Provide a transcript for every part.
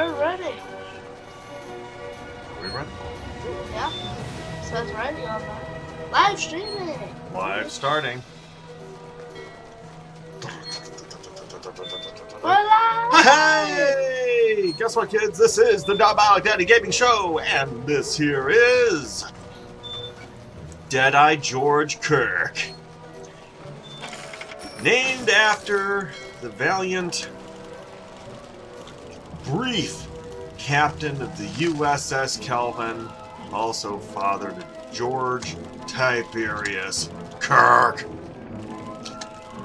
We're ready. Are we ready? Yeah. Says ready on that. Live streaming. Live starting. We're live. Hey! Guess what, kids? This is the Diabolic Daddy Gaming Show, and this here is Deadeye George Kirk. Named after the valiant, brief captain of the USS Kelvin, also father to George Tiberius Kirk.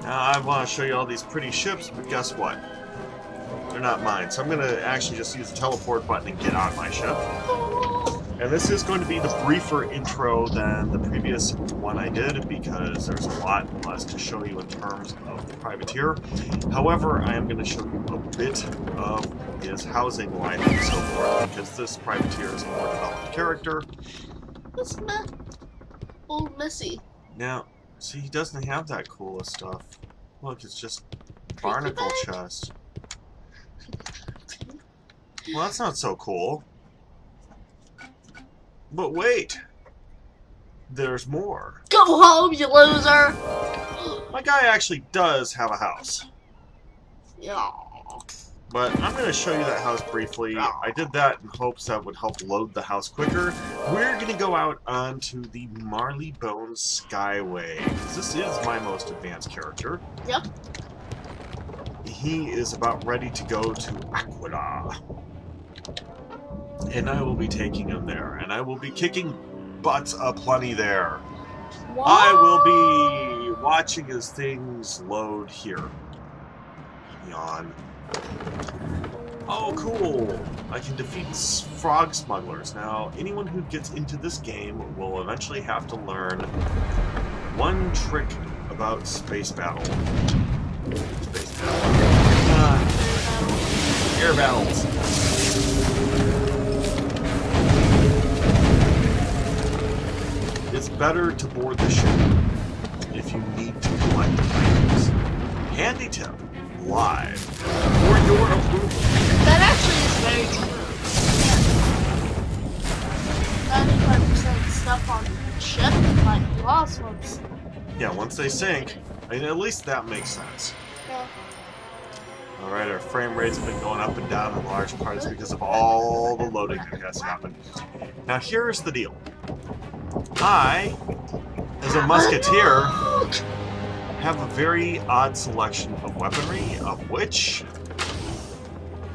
Now, I want to show you all these pretty ships, but guess what? They're not mine, so I'm going to actually just use the teleport button and get on my ship. And this is going to be the briefer intro than the previous one I did, because there's a lot less to show you in terms of the privateer. However, I am going to show you a bit of his housing life and so forth, because this privateer is a more developed character. What's that? Old Missy. Now, see, he doesn't have that coolest stuff. Look, it's just barnacle chest. Well, that's not so cool. But wait, there's more. Go home, you loser! My guy actually does have a house. Yeah. But I'm going to show you that house briefly. I did that in hopes that would help load the house quicker. We're going to go out onto the Marleybone Skyway. This is my most advanced character. Yep. He is about ready to go to Aquila. And I will be taking him there. And I will be kicking butts aplenty there. What? I will be watching as things load here. Yawn. Oh, cool! I can defeat frog smugglers. Now, anyone who gets into this game will eventually have to learn one trick about space battle. Space battle. Air battles. It's better to board the ship if you need to collect items. Handy tip. Live for your approval. That actually is very true. 95% stuff on the ship might be lost once. Yeah, once they sink, I mean, at least that makes sense. Yeah. Alright, our frame rate's been going up and down in large parts because of all the loading that has happened. Now here's the deal. I, as a Muskateer, have a very odd selection of weaponry, of which,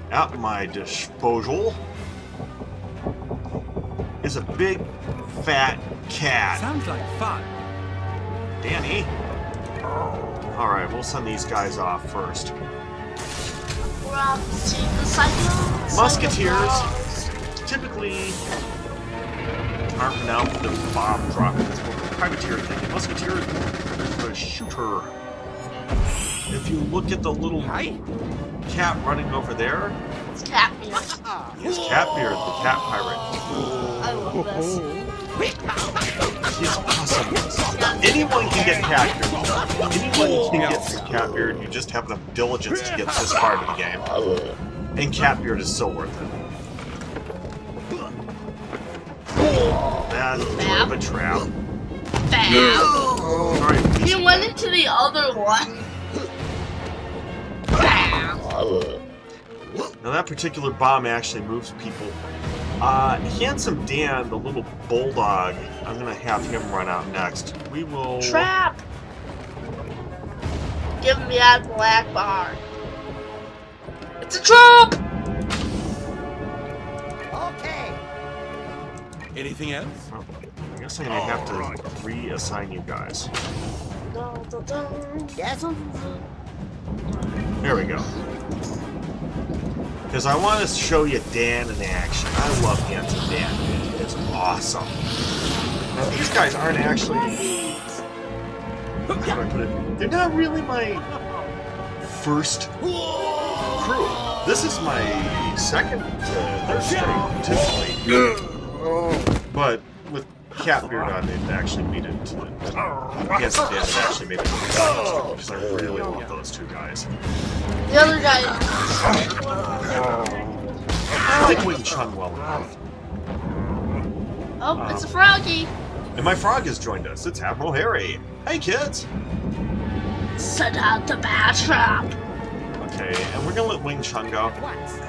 at my disposal, is a big, fat cat. Sounds like fun. Danny? Alright, we'll send these guys off first. We're off to see the cyclones. Musketeers typically aren't renowned for their bomb dropping. It's more of a privateer thing. A Musketeer is more of a shooter. If you look at the little cat running over there, It's Catbeard. he's Catbeard, the cat pirate. I love this. He's awesome. Anyone can get Catbeard. Anyone can get Catbeard. You just have enough diligence to get this far to the game. And Catbeard is so worth it. That's a bit of a trap. Bam! Sorry. He went into the other one. Bam! Now that particular bomb actually moves people. Handsome Dan, the little bulldog, I'm gonna have him run out next. We will... Trap! Give me that black bar. It's a trap! Okay. Anything else? Oh, I guess I'm gonna have to reassign you guys. Yes. There we go. Because I want to show you Dan in action. I love Handsome Dan. It's awesome. Now these guys aren't actually... How do I put it? They're not really my first crew. This is my second third string, typically. But with Catbeard on, it actually made it to Handsome Dan actually made it to the because I really love those two guys. The other guy. like Wing Chun well enough. Oh, it's a froggy. And my frog has joined us. It's Admiral Harry. Hey, kids. Send out the bad trap. Okay, and we're gonna let Wing Chun go.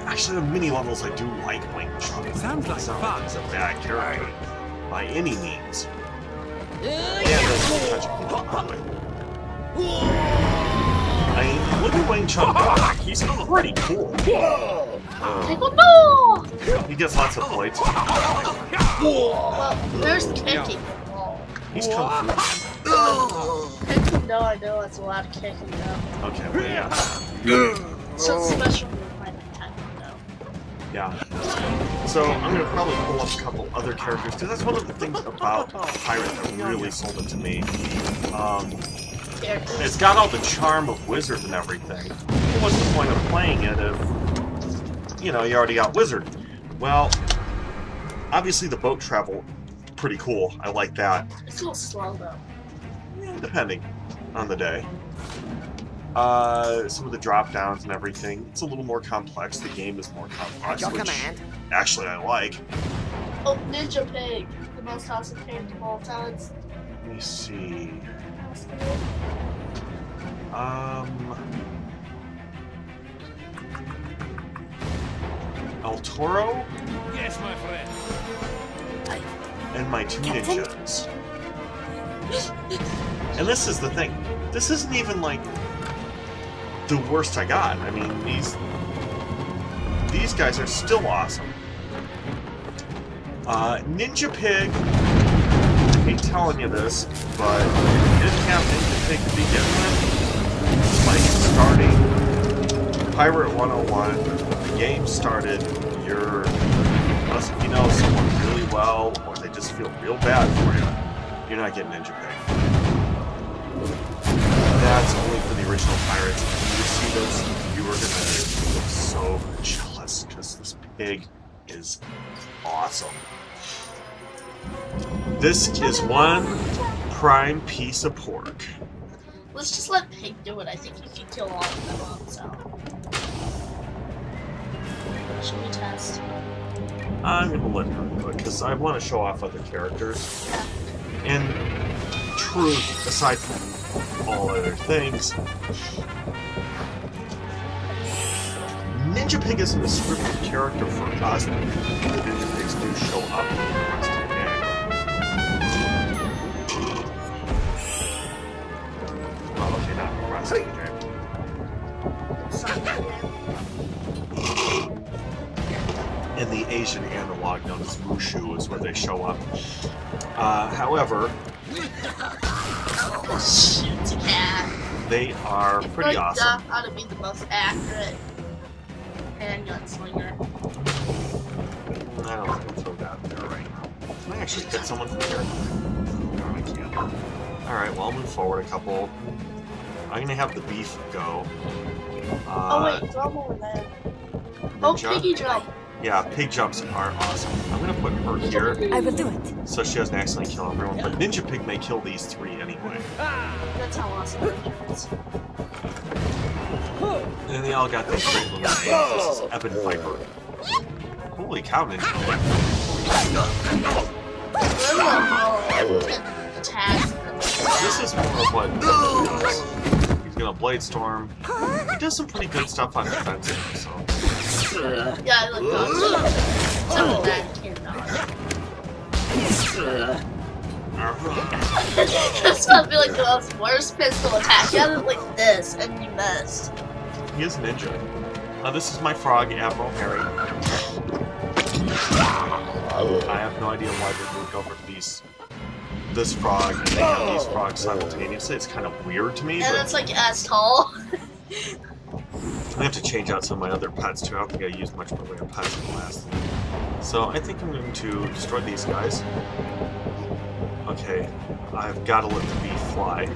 Actually, the mini levels, I do like Wing Chun. Sounds like It's not fun. like he's a bad character by any means. Yeah, that's touch I mean, look at Wing Chun walk. He's pretty cool. Taekwondo! He gets lots of plates. Well, there's kicking. He's kung fu. Taekwondo, I know it's a lot of kicking though. Okay, well, yeah. So it's special move like Taekwondo. Yeah. So I'm gonna probably pull up a couple other characters because that's one of the things about Pirate that really sold it to me. It's got all the charm of Wizard and everything. What's the point of playing it if, you know, you already got Wizard? Well, obviously the boat travel, pretty cool. I like that. It's a little slow though. Yeah, depending on the day. Some of the drop downs and everything. It's a little more complex. The game is more complex, Your which command. actually I like. Oh, Ninja Pig, the most awesome character of all time. Let me see. El Toro Yes, my friend. and my two ninjas. And this is the thing. This isn't even like the worst I got. I mean, these guys are still awesome. Ninja Pig, I hate telling you this, but if you didn't have Ninja Pig to begin with, like starting Pirate 101, the game started, unless if you know someone really well, or they just feel real bad for you, you're not getting Ninja Pig. That's only for the original Pirates. When you see this, you are gonna look so jealous, because this pig is awesome. This is one prime piece of pork. Let's just let Pig do it. I think he can kill all of them on his own. Should we test? I'm gonna let her do it because I want to show off other characters. And truth, aside from all other things, Ninja Pig isn't a scripted character for us, but the Ninja Pigs do show up in the rest of the game. Well, okay, not the rest of the game. In the Asian analog known as Wushu is where they show up. However, Shoot, cat. they are pretty like awesome. Duck ought to be the most accurate handgun slinger. I don't think I'll throw that there right now. Can I actually get someone from here? No, I can't. Alright, well, I'll move forward a couple. I'm gonna have the beef go. Oh wait, drum over there. Oh, Ninja? piggy jump. Yeah, pig jumps are awesome. I'm gonna put her here I will do it. so she doesn't accidentally kill everyone, but Ninja Pig may kill these three anyway. That's how awesome it is. And they all got these great little names. This is Ebon Viper. Holy cow, Ninja Pig. This is more of what Ninja does. He's gonna Blade Storm. He does some pretty good stuff on defensive, so. Yeah, I like that. Some of that cannot. This must be like the most worst pistol attack. You had it like this, and you missed. He is Ninja. This is my frog, Admiral Harry. I have no idea why they moved over to this frog, and they have these frogs simultaneously. It's kind of weird to me, And but it's like as tall. I have to change out some of my other pets too. I don't think I used much more of my pets in the last. So I think I'm going to destroy these guys. Okay, I've got to let the beef fly.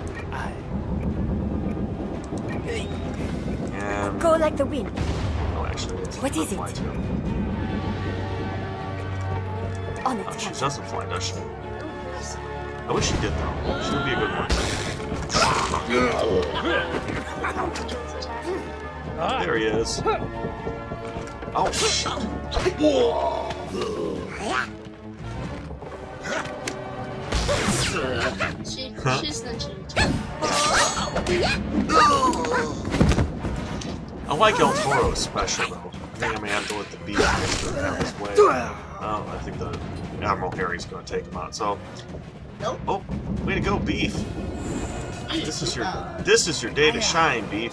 And Go like the wind. oh, actually, let's What let is her fly it? too. On it, Oh, she Captain. doesn't fly, does she? I wish she did though. She would be a good one. There he is. Oh, shit. She's the cheat. I like El Toro's special, though. I think I may have to let the beef get out of his way. I think the Admiral Harry's going to take him out, so... Nope. Oh, way to go, Beef. This is your day to shine, Beef.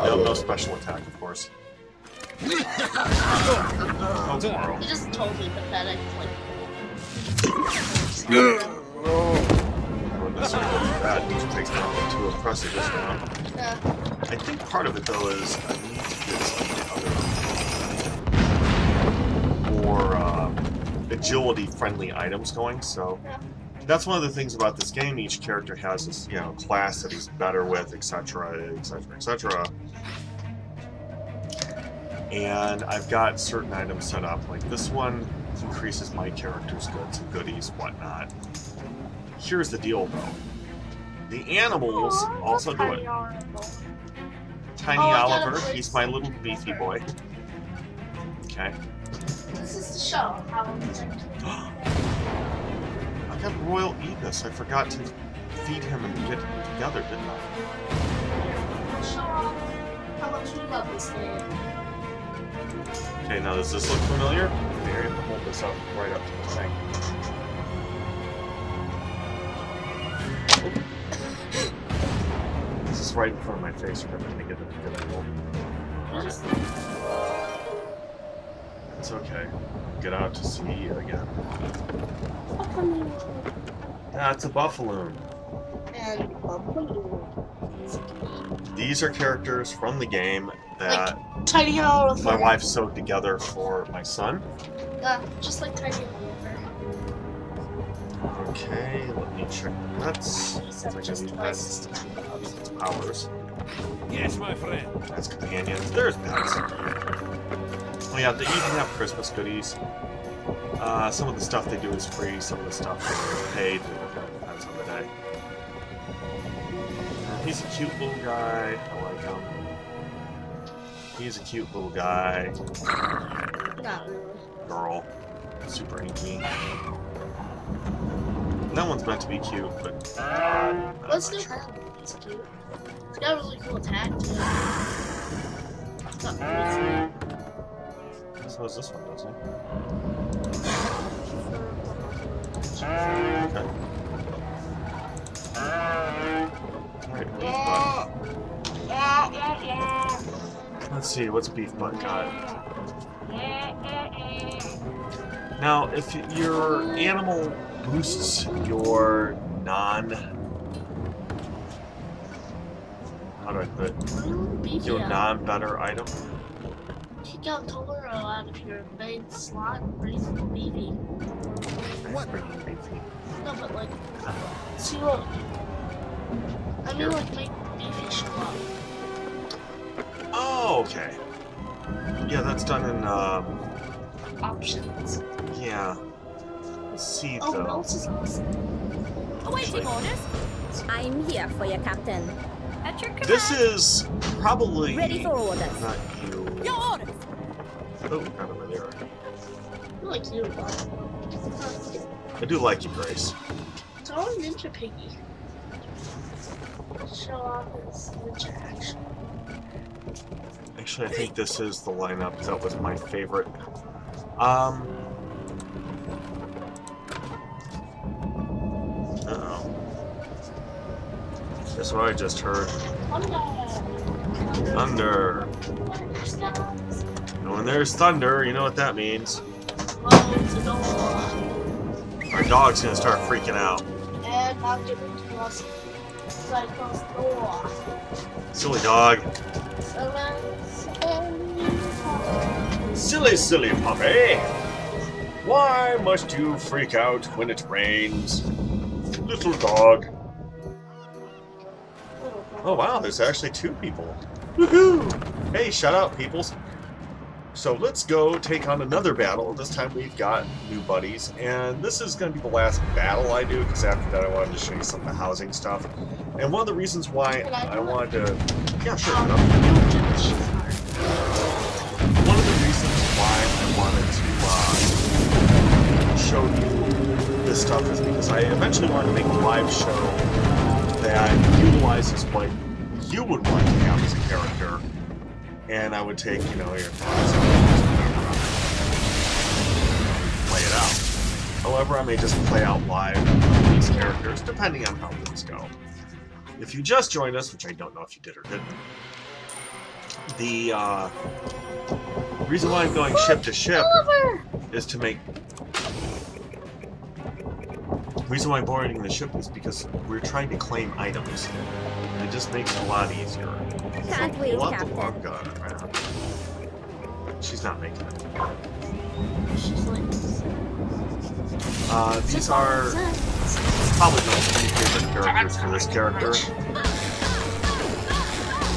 No special attack, of course. Oh, Toro. He just totally pathetic. Like, That takes nothing too impressive this round. yeah. I think part of it, though, is I need to get some other more agility-friendly items going, so that's one of the things about this game. Each character has this, you know, class that he's better with, etc., etc., etc. And I've got certain items set up, like this one increases my character's goods and goodies, whatnot. Here's the deal, though. The animals also do it. Tiny Oliver, he's my little beefy boy. Okay. This is the show. How I got Royal Ebis. I forgot to feed him and get him together, didn't I? show off how much we love this game. Okay, now does this look familiar? Okay, I have to hold this up right up to the thing. This is right in front of my face. We're going to get it a good angle. It's okay. Get out to sea again. That's a buffaloon. And These are characters from the game that like Tiny Oliver. my wife sewed together for my son. Just like Tiny Oliver. Okay, let me check the nuts. Except Like just these twice. pets, powers. Yes, my friend. That's companions. There's pets. Oh yeah, they even have Christmas goodies. Some of the stuff they do is free, some of the stuff is paid. It depends on the day. He's a cute little guy. I like him. He's a cute little guy. Not really. Girl. Super inky. That one's meant to be cute, but... Let's do her. It's cute. It's got a really cool attack, too. It's not crazy. So is this one, doesn't it? Okay. Alright, Beef Butt. Let's see, what's Beef Butt got? Now, if your animal boosts your how do I put it? Your non-better item. Kick out Toro out of your main slot and bring Beefy. What? Beefy. No, but like, see what? I mean, like, make Beefy show up. Oh, okay. Yeah, that's done in, Options. yeah. Let's see, Oh, though. Nels is awesome. Awaiting orders. I'm here for you, Captain. At your command. This is probably Ready for orders. not you. Your orders. Oh, kind of there. I like you, but I do like you, Grace. it's all Ninja Piggy. Show off his ninja action. Actually, I think this is the lineup. That was my favorite. Uh-oh. That's what I just heard. Thunder. And when there's thunder, you know what that means. Close the door. Our dog's gonna start freaking out. And now give it to us. So I close the door. Silly dog. So Silly puppy. Why must you freak out when it rains? Little dog. Oh wow, there's actually two people. Woohoo! Hey, shut up, peoples. So let's go take on another battle. This time we've got new buddies, and this is going to be the last battle I do, because after that I wanted to show you some of the housing stuff. And one of the reasons why I wanted to Yeah, sure. Don't get the shit hard. One of the reasons why I wanted to show you this stuff is because I eventually wanted to make a live show that utilizes what you would want to have as a character, and I would take, you know, your thoughts and play it out. However, I may just play out live these characters, depending on how things go. If you just joined us, which I don't know if you did or didn't, the reason why I'm going ship to ship is to make... The reason why I'm boarding the ship is because we're trying to claim items. It just makes it a lot easier. Can't wait, Pull out the Captain. log gun. She's not making it. She's like, These are probably my three favorite characters for this character.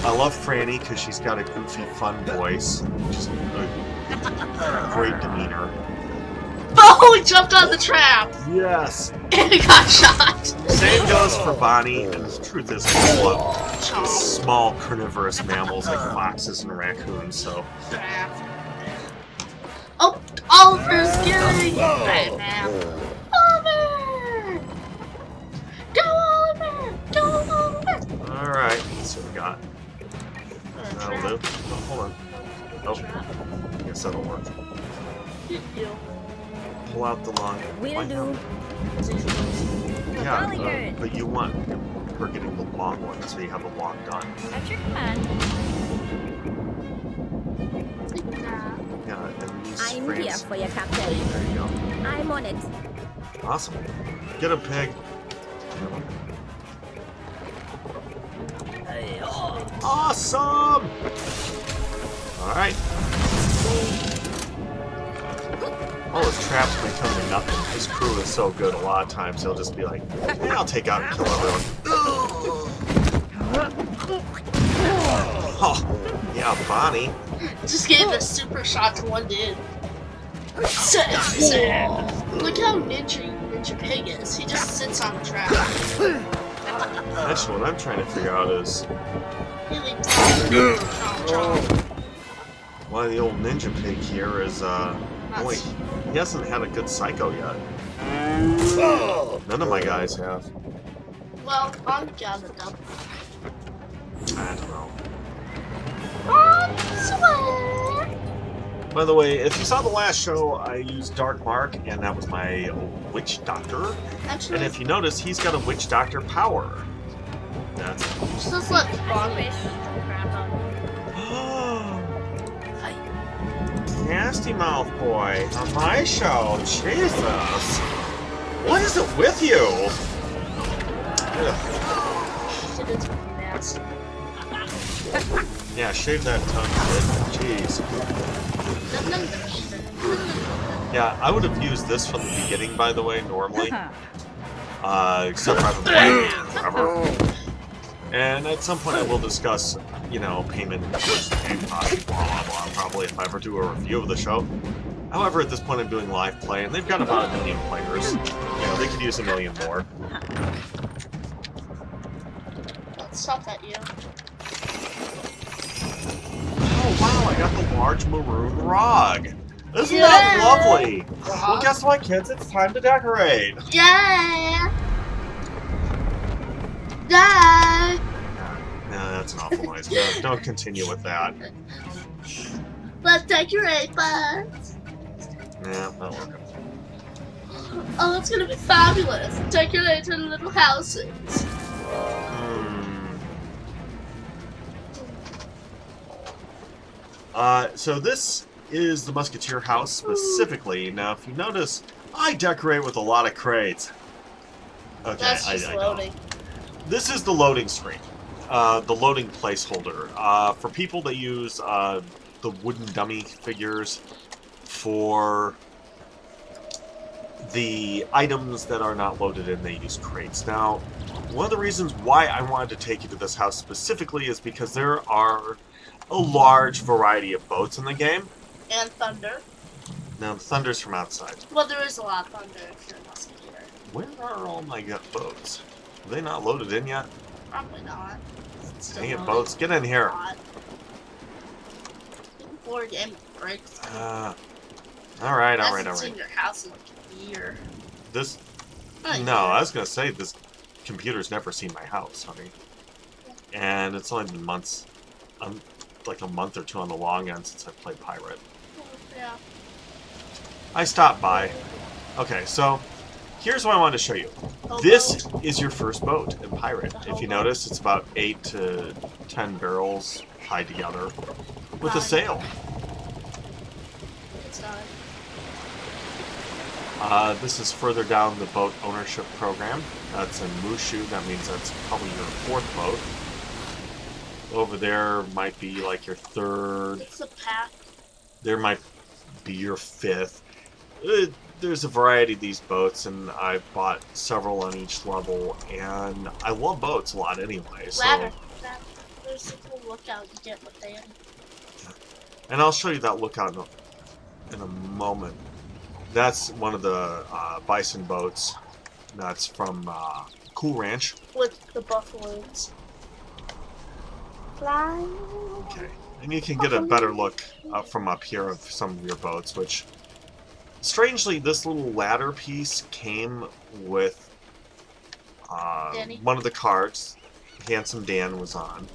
I love Franny because she's got a goofy, fun voice, just a great demeanor. oh, he jumped on the trap! Yes! And he got shot! Same goes for Bonnie, and the truth is, I love small carnivorous mammals like foxes and raccoons, so... Oh, Oliver's getting Batman. Oliver! Go, Oliver! Go, Oliver! Alright, let's see what we got. That'll do. Oh, hold on. Oh, I guess that'll work. Pull out the long... Will do. Yeah, but you want her getting the long one, so you have a long gun. At your command. Yeah, and these I'm frames... here for you, Captain. There you go. I'm on it. Awesome. Get a pig. Awesome! Alright. All those traps may come to nothing. This crew is so good a lot of times they'll just be like, yeah, I'll take out and kill everyone. Oh, yeah, Bonnie. Just gave a super shot to one dude. Look how Ninja Pig is. He just sits on the trap. Actually, what I'm trying to figure out is He leaps. why the old Ninja Pig here is, wait, he hasn't had a good psycho yet. None of my guys have. Well, I'm gathered up. I don't know. I swear. By the way, if you saw the last show, I used Dark Mark, and that was my witch doctor. Actually, And if you notice, he's got a witch doctor power. That's just let Bonnie. Nasty Mouth Boy on my show. Jesus. What is it with you? Ugh. It's nasty. Yeah, shave that tongue, kid. Jeez. Yeah, I would have used this from the beginning, by the way, normally. Except for I've been playing it forever. And at some point I will discuss, you know, payment towards the game cost, blah blah blah, probably if I ever do a review of the show. However, at this point I'm doing live play, and they've got about 1 million players. You know, they could use 1 million more. Let's stop at you. Oh wow, I got the large maroon rug! Isn't that lovely? Well, guess what, kids? It's time to decorate! Yeah! Die! No, that's an awful noise. No, don't continue with that. Let's decorate first. Yeah, that'll work. Oh, it's gonna be fabulous. Decorate our little houses. So this is the Muskateer house specifically. Now, if you notice, I decorate with a lot of crates. Okay, That's just loading. This is the loading screen, the loading placeholder. For people that use the wooden dummy figures for the items that are not loaded in, they use crates. Now, one of the reasons why I wanted to take you to this house specifically is because there are a large variety of boats in the game. And thunder. Now, the thunder's from outside. Well, there is a lot of thunder if you're a Muskateer. Where are all my boats? Are they not loaded in yet? Probably not. Still Dang it, going. boats, get in here. Before a game breaks. Alright. Hasn't seen your house in like a year. This... Not a No, year. I was gonna say, this computer's never seen my house, honey. And it's only been months, like a month or two on the long end since I played Pirate. Yeah. I stopped by. Okay, so here's what I wanted to show you. Hobo. This is your first boat in Pirate. The If you hobo. notice, it's about 8 to 10 barrels tied together with a Fine. sail. It's not. This is further down the boat ownership program. That's in Mushu. That means that's probably your 4th boat. Over there might be like your 3rd. It's a pack. There might be your 5th. There's a variety of these boats, and I've bought several on each level, and I love boats a lot anyway. So, Ladder. There's a cool lookout you get with them. and I'll show you that lookout in a moment. That's one of the bison boats. That's from Cool Ranch. With the buffaloes. Fly. Okay, and you can get a better look from up here of some of your boats, which, strangely, this little ladder piece came with Danny? one of the cards Handsome Dan was on.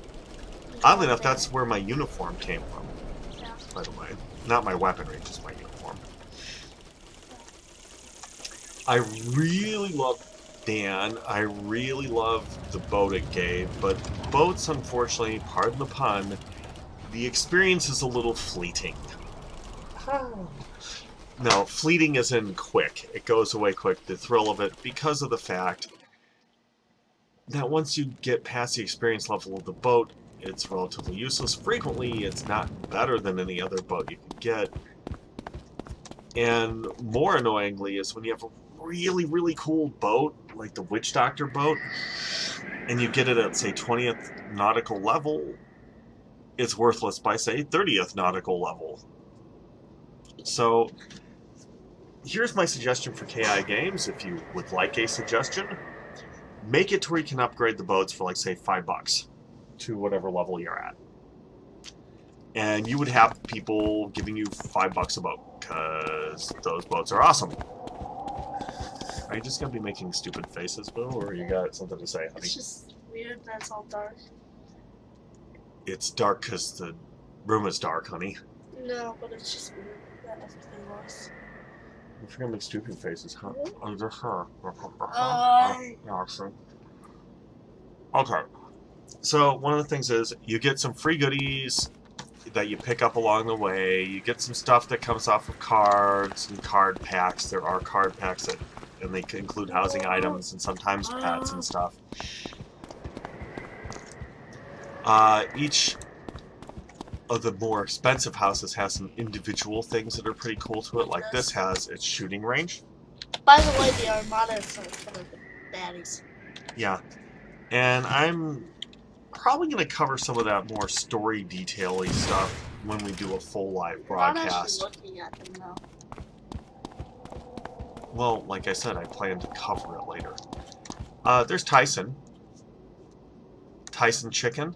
Oddly enough, that's where my uniform came from, Yeah. by the way. Not my weaponry, just my uniform. I really love Dan. I really love the boat it gave, but boats, unfortunately, pardon the pun, the experience is a little fleeting. No, fleeting as in quick. It goes away quick, the thrill of it, because of the fact that once you get past the experience level of the boat, it's relatively useless. Frequently, it's not better than any other boat you can get. And more annoyingly is when you have a really, really cool boat, like the Witch Doctor boat, and you get it at, say, 20th nautical level, it's worthless by, say, 30th nautical level. So, here's my suggestion for KI Games, if you would like a suggestion. Make it to where you can upgrade the boats for, like, say, $5 to whatever level you're at. And you would have people giving you $5 a boat, because those boats are awesome. Are you just going to be making stupid faces, Boo, or you got something to say, honey? It's just weird that it's all dark. It's dark because the room is dark, honey. No, but it's just weird that everything was. You're going to make stupid faces, huh? Oh, just her. Yeah, see. Okay. So, one of the things is, you get some free goodies that you pick up along the way. You get some stuff that comes off of cards and card packs. There are card packs that, and they include housing items and sometimes pets and stuff. Each of the more expensive houses has some individual things that are pretty cool to it. Like this has its shooting range. By the way, the Armada is some kind of baddies. Yeah. And I'm probably going to cover some of that more story detail-y stuff when we do a full live broadcast. I'm not actually looking at them, though. Well, like I said, I plan to cover it later. There's Tyson. Tyson Chicken.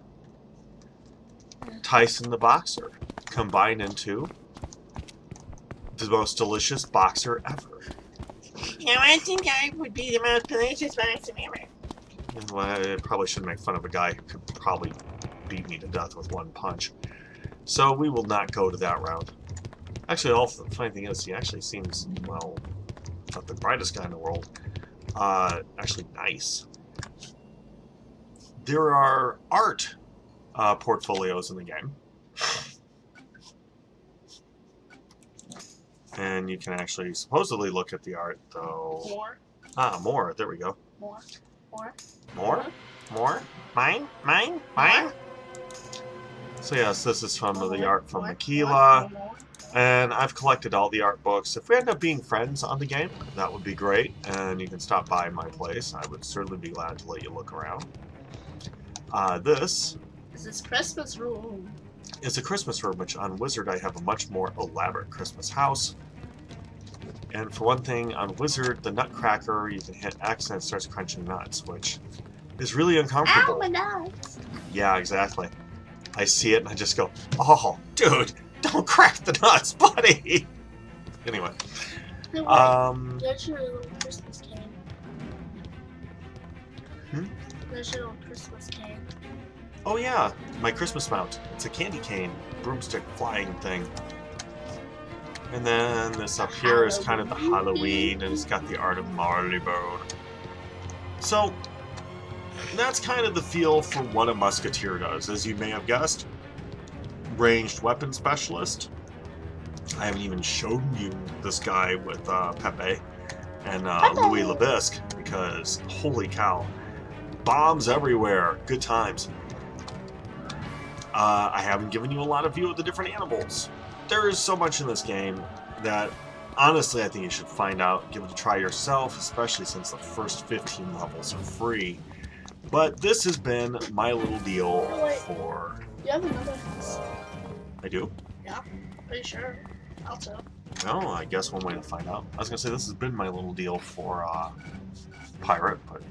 Tyson the Boxer. Combined into the most delicious boxer ever. Yeah, I think I would be the most delicious boxer ever. Well, I probably shouldn't make fun of a guy who could probably beat me to death with one punch. So we will not go to that route. Actually, the funny thing is, he actually seems, well, not the brightest guy in the world. Actually nice. There are art portfolios in the game. And you can actually supposedly look at the art, though. More. Ah, more. There we go. More. More. More? More? Mine? Mine? Mine? So yes, this is from the art from Makila. And I've collected all the art books. If we end up being friends on the game, that would be great. And you can stop by my place. I would certainly be glad to let you look around. This is Christmas room. It's a Christmas room, which on Wizard I have a much more elaborate Christmas house. And for one thing, on Wizard, the Nutcracker, you can hit X and it starts crunching nuts, which is really uncomfortable. Ow, my nuts! Yeah, exactly. I see it and I just go, oh, dude, don't crack the nuts, buddy. Anyway. Hey, wait. There's your little Christmas cane. There's your little Christmas cane. Oh yeah, my Christmas mount. It's a candy cane, broomstick flying thing. And then this up here is kind of the Halloween, and it's got the art of Marleybone. So, that's kind of the feel for what a Musketeer does, as you may have guessed. Ranged weapon specialist. I haven't even shown you this guy with Pepe and Louis LeBisque, because holy cow. Bombs everywhere. Good times. I haven't given you a lot of view of the different animals. There is so much in this game that, honestly, I think you should find out, give it a try yourself, especially since the first 15 levels are free. But this has been my little deal for... You have another house. I do? Yeah, pretty sure. Also. Well, I guess one way to find out. I was going to say this has been my little deal for Pirate, but...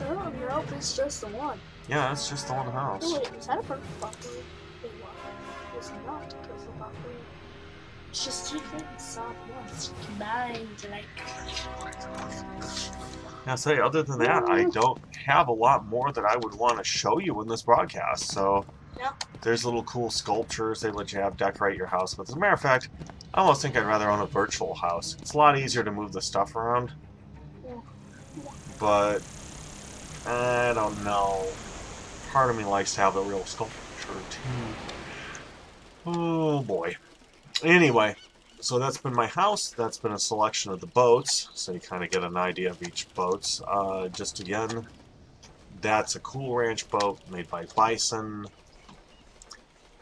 Oh, no, it's just the one. Yeah, it's just the one house. Oh, wait, is that a purple buckley? Wait, what? It's not a purple buckley. It's just two things all at once combined, like... Yeah, say, other than that, I don't have a lot more that I would want to show you in this broadcast, so... Yeah. There's little cool sculptures they let you have decorate your house with. As a matter of fact, I almost think I'd rather own a virtual house. It's a lot easier to move the stuff around. But... I don't know. Part of me likes to have a real sculpture, too. Oh, boy. Anyway, so that's been my house. That's been a selection of the boats, so you kind of get an idea of each boats. Just again, that's a Cool Ranch boat made by Bison.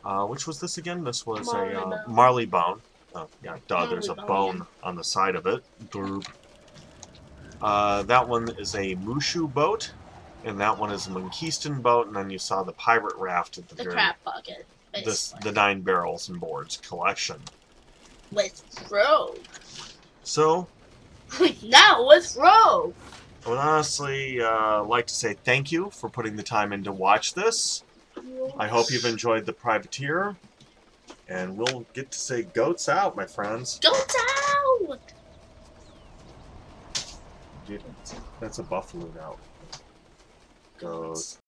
Which was this again? This was a Marleybone. Oh, yeah, duh, there's a bone on the side of it. That one is a Mushu boat, and that one is a Munkeeston boat, and then you saw the pirate raft at the very... crap bucket, the 9 barrels and boards collection. With Rogue. So... now with Rogue! I would honestly like to say thank you for putting the time in to watch this. I hope you've enjoyed the Privateer, and we'll get to say goats out, my friends. Goats out! Dude, that's a buffalo now. Goats.